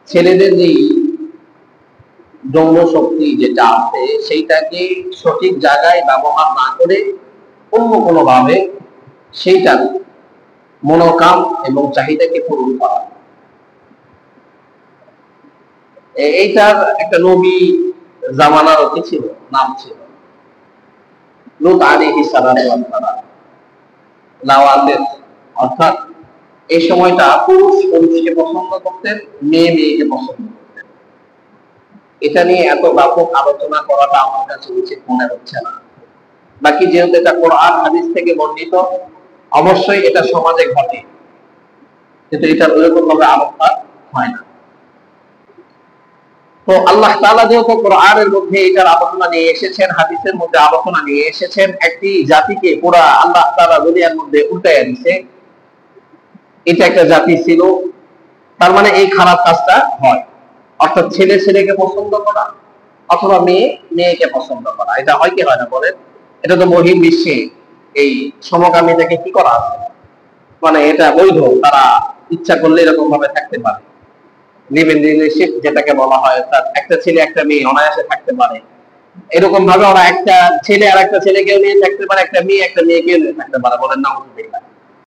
ছেলেদের যে যৌন শক্তি যেটা আছে সেইটাকে সঠিক জায়গায় ব্যবহার না করে অন্য কোনো ভাবে সেইটার মনোকাম এবং চাহিদাকে পূরণ করা। এইটার একটা নবী জামানার কি ছিল, নাম ছিল লূত আলাইহিস সালাতু ওয়াস সালাম। লাওয়াতের অর্থাৎ এই সময়টা পুরুষ পুরুষকে পছন্দ করতেন, মেয়ে মেয়েকে পছন্দ করতেন। এটা নিয়ে এত ব্যাপক আলোচনা করাটা আমার কাছে উচিত মনে হচ্ছে না। বাকি যেহেতু এটা কোরআন হাদিস থেকে বর্ণিত, অবশ্যই এটা সমাজে ঘটে, কিন্তু এটার ওইরকম ভাবে আলোচনা হয় না। তো আল্লাহ তাআলা যেহেতু কোরআনের মধ্যে এটার আলোচনা নিয়ে এসেছেন, হাদিসের মধ্যে আলোচনা নিয়ে এসেছেন, একটি জাতিকে পুরা আল্লাহ তাআলা দুনিয়ার মধ্যে উল্টাইয়া দিয়েছে। এটা একটা জাতি ছিল, তার মানে এই খারাপ কাজটা হয়, অর্থাৎ ছেলে ছেলেকে পছন্দ করা অথবা মেয়ে মেয়েকে পছন্দ করা। এটা হয় কি হয় না বলেন? এটা তো বহির বিশ্বে এই সমকামিতাকে কি করা আছে, মানে এটা বৈধ, তারা ইচ্ছা করলে এরকম ভাবে থাকতে পারে। লিভ ইন রিলেশনশিপ যেটাকে বলা হয়, অর্থাৎ একটা ছেলে একটা মেয়ে অনায়াসে থাকতে পারে। এরকম ভাবে ওরা একটা ছেলে আর একটা ছেলেকেও নিয়ে থাকতে পারে, একটা মেয়ে একটা মেয়েকেও নিয়ে থাকতে পারে। বলেন নাউজুবিল্লাহ।